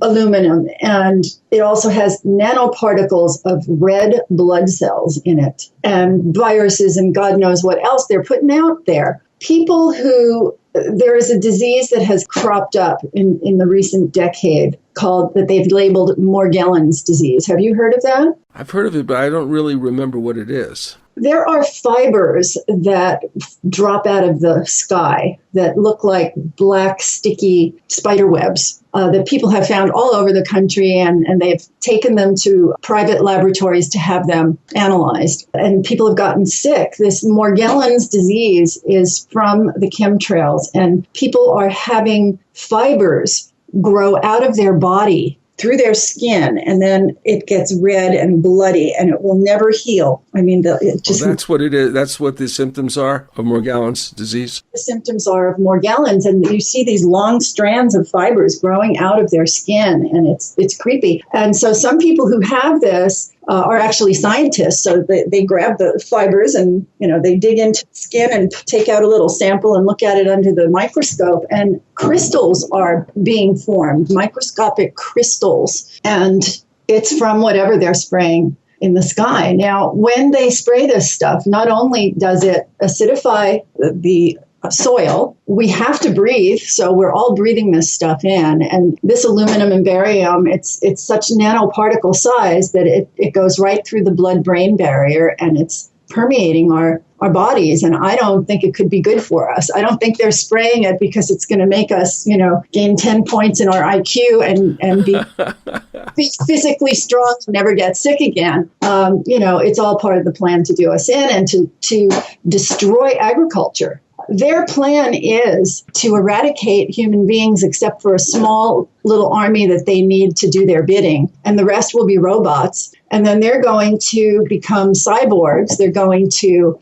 aluminum, and it also has nanoparticles of red blood cells in it, and viruses and God knows what else they're putting out there. There is a disease that has cropped up in the recent decade that they've labeled Morgellons disease. Have you heard of that? I've heard of it, but I don't really remember what it is. There are fibers that drop out of the sky that look like black, sticky spider webs that people have found all over the country, and they've taken them to private laboratories to have them analyzed. And people have gotten sick. This Morgellons disease is from the chemtrails, and people are having fibers grow out of their body through their skin, and then it gets red and bloody, and it will never heal. I mean, that's what it is. That's what the symptoms are of Morgellons disease. The symptoms are of Morgellons, and you see these long strands of fibers growing out of their skin, and it's creepy. And so some people who have this are actually scientists. So they grab the fibers and, they dig into the skin and take out a little sample and look at it under the microscope. And crystals are being formed, microscopic crystals. And it's from whatever they're spraying in the sky. Now, when they spray this stuff, not only does it acidify the soil, we have to breathe, so we're all breathing this stuff in. And this aluminum and barium, it's such nanoparticle size that it goes right through the blood-brain barrier, and it's permeating our bodies. And I don't think it could be good for us. I don't think they're spraying it because it's going to make us, gain 10 points in our IQ and be physically strong and never get sick again. It's all part of the plan to do us in and to destroy agriculture. Their plan is to eradicate human beings except for a small little army that they need to do their bidding, and the rest will be robots. And then they're going to become cyborgs. They're going to,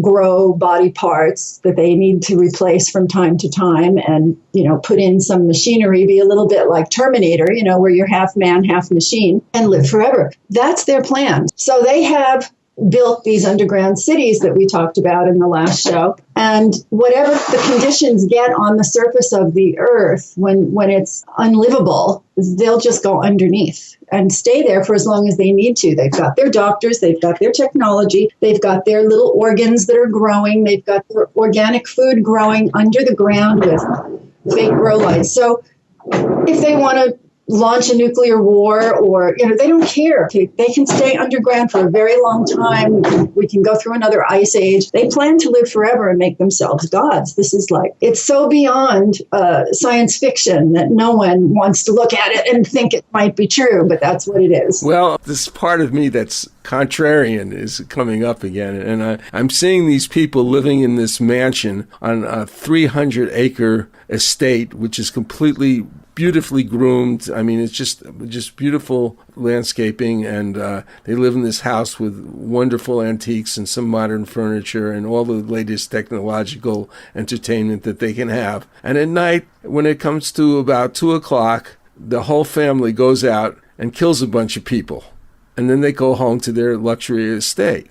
grow body parts that they need to replace from time to time and, put in some machinery, be a little bit like Terminator, where you're half man, half machine, and live forever. That's their plan. So they have built these underground cities that we talked about in the last show. And whatever the conditions get on the surface of the earth, when it's unlivable, they'll just go underneath and stay there for as long as they need to. They've got their doctors, they've got their technology, they've got their little organs that are growing, they've got their organic food growing under the ground with fake grow lights. So if they want to launch a nuclear war, or, they don't care. They can stay underground for a very long time. We can go through another ice age. They plan to live forever and make themselves gods. This is it's so beyond science fiction that no one wants to look at it and think it might be true, but that's what it is. Well, this part of me that's contrarian is coming up again, and I'm seeing these people living in this mansion on a 300-acre estate, which is completely beautifully groomed. I mean, it's just beautiful landscaping, and they live in this house with wonderful antiques and some modern furniture and all the latest technological entertainment that they can have. And at night, when it comes to about 2 o'clock, the whole family goes out and kills a bunch of people, and then they go home to their luxury estate.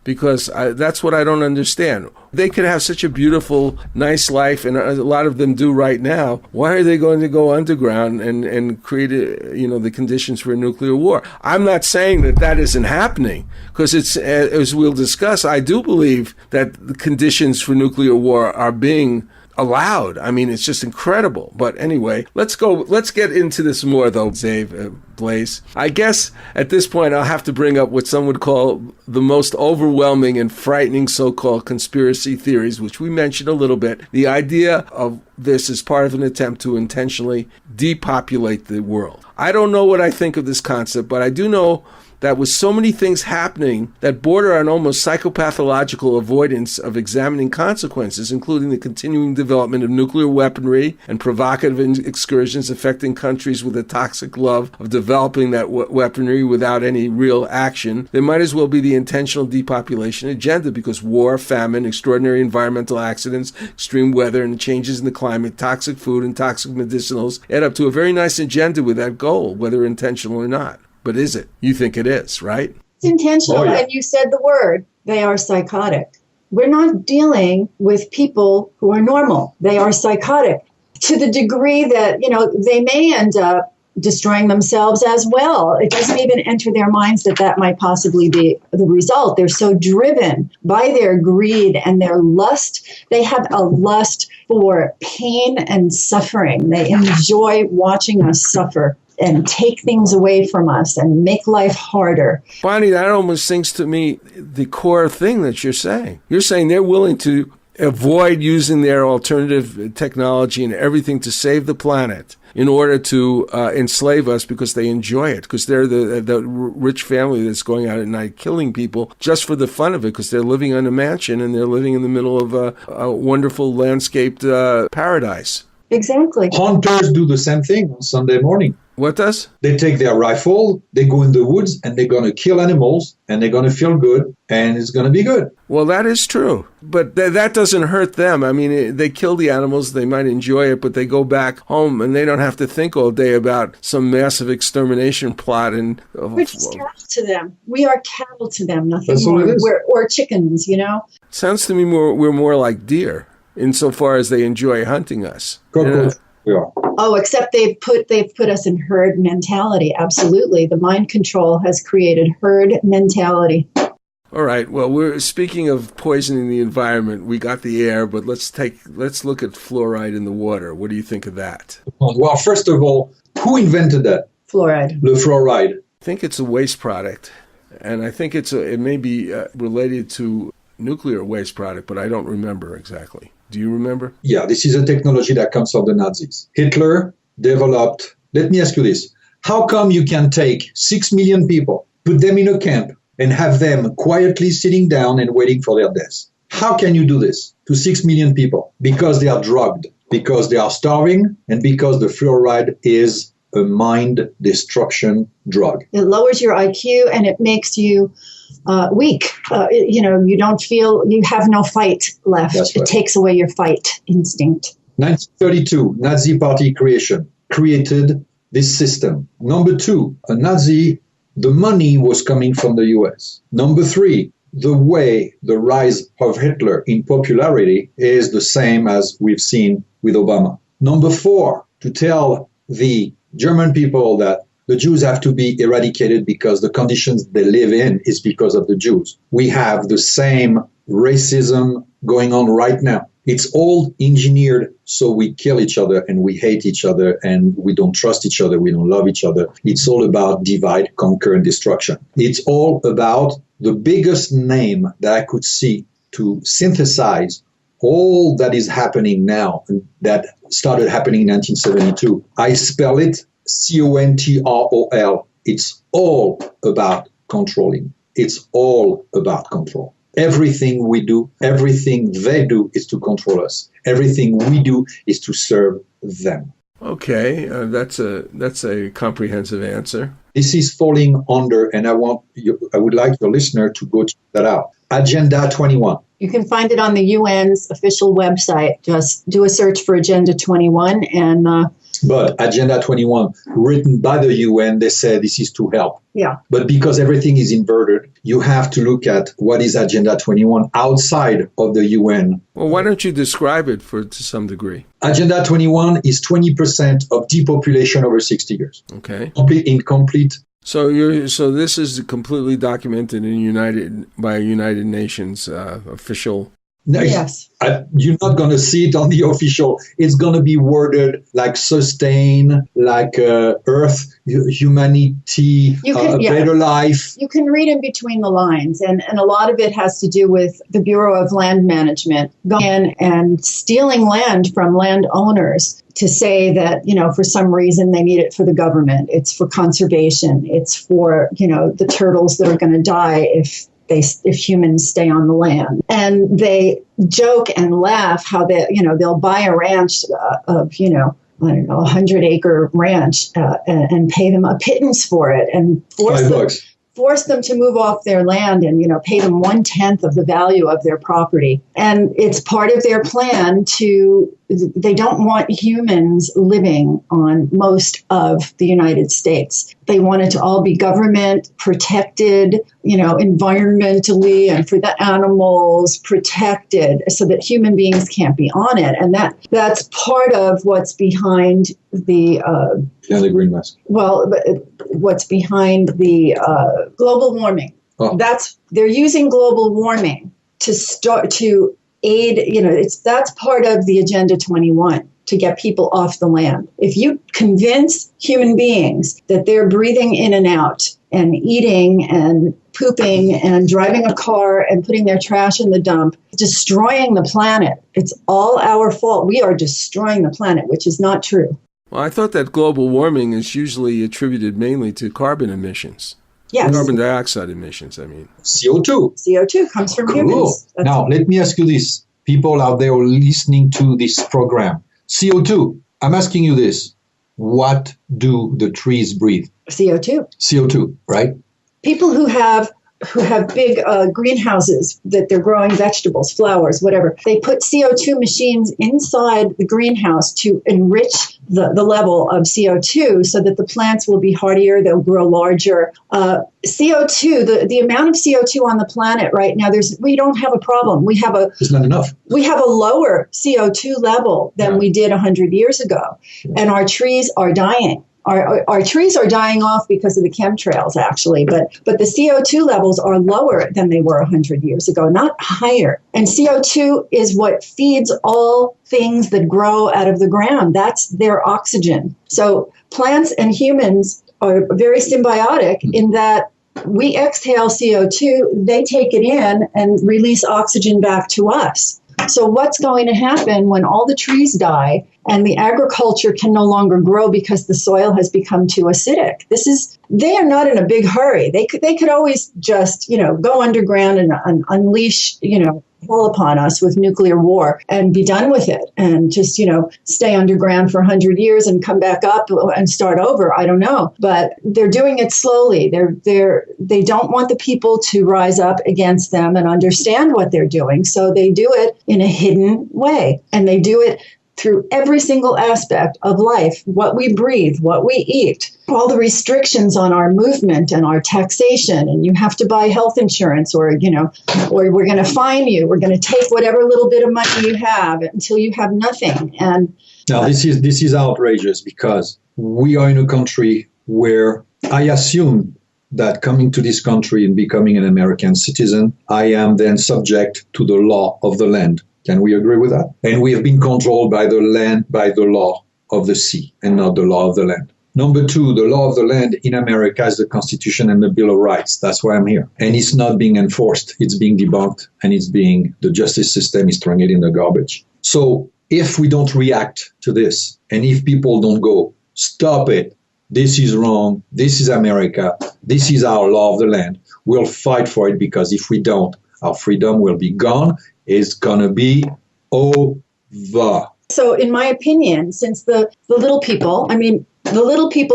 Because that's what I don't understand. They could have such a beautiful, nice life, and a lot of them do right now. Why are they going to go underground and create, the conditions for a nuclear war? I'm not saying that isn't happening, because it's, as we'll discuss, I do believe that the conditions for nuclear war are being allowed. I mean, it's just incredible. But anyway, let's get into this more, though, Zave, Blaze. I guess at this point I'll have to bring up what some would call the most overwhelming and frightening so-called conspiracy theories, which we mentioned a little bit. The idea of this is part of an attempt to intentionally depopulate the world. I don't know what I think of this concept, but I do know that with so many things happening that border on almost psychopathological avoidance of examining consequences, including the continuing development of nuclear weaponry and provocative excursions affecting countries with a toxic love of developing that weaponry without any real action, there might as well be the intentional depopulation agenda, because war, famine, extraordinary environmental accidents, extreme weather, and changes in the climate, toxic food, and toxic medicinals add up to a very nice agenda with that goal, whether intentional or not. But is it? You think it is, right? It's intentional, and you said the word. They are psychotic. We're not dealing with people who are normal. They are psychotic to the degree that, they may end up destroying themselves as well. It doesn't even enter their minds that might possibly be the result. They're so driven by their greed and their lust. They have a lust for pain and suffering. They enjoy watching us suffer and take things away from us and make life harder. Bonnie, that almost seems to me the core thing that you're saying. You're saying they're willing to avoid using their alternative technology and everything to save the planet in order to enslave us because they enjoy it, because they're the rich family that's going out at night killing people just for the fun of it, because they're living in a mansion and they're living in the middle of a wonderful landscaped paradise. Exactly. Hunters do the same thing on Sunday morning. What does? They take their rifle, they go in the woods, and they're going to kill animals, and they're going to feel good, and it's going to be good. Well, that is true. But that doesn't hurt them. I mean, they kill the animals, they might enjoy it, but they go back home, and they don't have to think all day about some massive extermination plot. We're just cattle to them. We are cattle to them, nothing That's more. What it is. We're chickens, Sounds to me we're more like deer, insofar as they enjoy hunting us. Yeah. Oh, except they've put us in herd mentality. Absolutely. The mind control has created herd mentality. All right. Well, we're speaking of poisoning the environment. We got the air, but let's look at fluoride in the water. What do you think of that? Well, first of all, who invented that? Fluoride. The fluoride. I think it's a waste product, and I think it may be related to nuclear waste product, but I don't remember exactly. Do you remember? Yeah, this is a technology that comes from the Nazis. Hitler developed, let me ask you this. How come you can take 6 million people, put them in a camp, and have them quietly sitting down and waiting for their deaths? How can you do this to 6 million people? Because they are drugged, because they are starving, and because the fluoride is a mind destruction drug. It lowers your IQ and it makes you weak. You don't feel, you have no fight left. That's right. It takes away your fight instinct. 1932, Nazi party created this system. Number 2, a Nazi, the money was coming from the US. Number 3, the rise of Hitler in popularity is the same as we've seen with Obama. Number 4, to tell the German people that the Jews have to be eradicated because the conditions they live in is because of the Jews. We have the same racism going on right now. It's all engineered so we kill each other and we hate each other and we don't trust each other, we don't love each other. It's all about divide, conquer, and destruction. It's all about the biggest name that I could see to synthesize all that is happening now and that started happening in 1972. I spell it CONTROL. It's all about controlling. It's all about control. Everything we do, everything they do is to control us. Everything we do is to serve them. Okay, that's a comprehensive answer. This is falling under, and I would like your listener to go check that out. Agenda 21. You can find it on the UN's official website. Just do a search for Agenda 21 and... But Agenda 21, written by the UN, they say this is to help. Yeah. But because everything is inverted, you have to look at what is Agenda 21 outside of the UN. Well, why don't you describe it to some degree? Agenda 21 is 20% of depopulation over 60 years. Okay. Incomplete. So this is completely documented by United Nations official. No, yes. You're not going to see it on the official. It's going to be worded like sustain, like earth, humanity, better life. You can read in between the lines. And a lot of it has to do with the Bureau of Land Management going in and stealing land from landowners to say that, for some reason they need it for the government. It's for conservation. It's for, the turtles that are going to die if humans stay on the land. And they joke and laugh how they'll buy a ranch of, 100-acre ranch and pay them a pittance for it and force them to move off their land and, pay them 1/10 of the value of their property. And it's part of their plan they don't want humans living on most of the United States. They want it to all be government protected, environmentally, and for the animals protected so that human beings can't be on it. And that's part of what's behind the green mask. Well, what's behind the global warming. Oh. They're using global warming to aid, that's part of the Agenda 21 to get people off the land. If you convince human beings that they're breathing in and out and eating and pooping and driving a car and putting their trash in the dump, destroying the planet, it's all our fault. We are destroying the planet, which is not true. Well, I thought that global warming is usually attributed mainly to carbon emissions. Yes. Carbon dioxide emissions, I mean. CO2. CO2 comes from humans. Now, let me ask you this. People out there listening to this program. CO2. I'm asking you this. What do the trees breathe? CO2. CO2, right? People who have big greenhouses that they're growing vegetables, flowers, whatever, they put CO2 machines inside the greenhouse to enrich the level of CO2 so that the plants will be hardier, they'll grow larger. CO2, the amount of CO2 on the planet right now, we don't have a problem. It's not enough. We have a lower CO2 level than we did 100 years ago, and our trees are dying. Our trees are dying off because of the chemtrails, actually, but the CO2 levels are lower than they were 100 years ago, not higher. And CO2 is what feeds all things that grow out of the ground. That's their oxygen. So plants and humans are very symbiotic in that we exhale CO2, they take it in and release oxygen back to us. So what's going to happen when all the trees die and the agriculture can no longer grow because the soil has become too acidic? They are not in a big hurry. They could always just, go underground and unleash, hell upon us with nuclear war and be done with it and just, stay underground for 100 years and come back up and start over. I don't know. But they're doing it slowly. They don't want the people to rise up against them and understand what they're doing. So they do it in a hidden way. And they do it through every single aspect of life, what we breathe, what we eat, all the restrictions on our movement and our taxation, and you have to buy health insurance or we're going to fine you. We're going to take whatever little bit of money you have until you have nothing. And now this is outrageous because we are in a country where I assume that coming to this country and becoming an American citizen, I am then subject to the law of the land. Can we agree with that? And we have been controlled by the land, by the law of the sea, and not the law of the land. Number two, the law of the land in America is the Constitution and the Bill of Rights. That's why I'm here. And it's not being enforced. It's being debunked, and the justice system is throwing it in the garbage. So if we don't react to this, and if people don't go, stop it, this is wrong, this is America, this is our law of the land, we'll fight for it, because if we don't, our freedom will be gone. It's going to be over. So in my opinion, since the little people,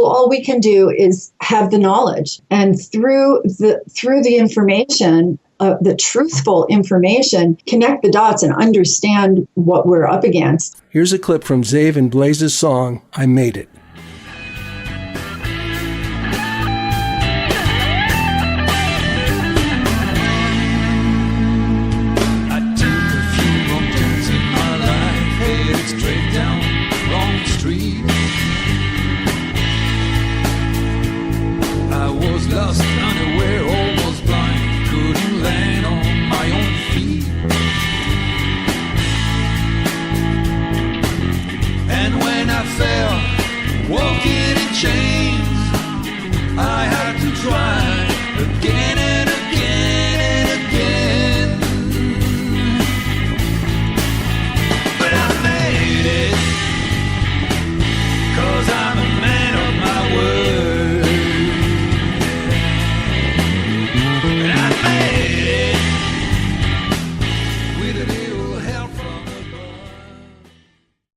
all we can do is have the knowledge, and through the information, the truthful information, connect the dots and understand what we're up against. Here's a clip from Zave and Blaz's song, I Made It.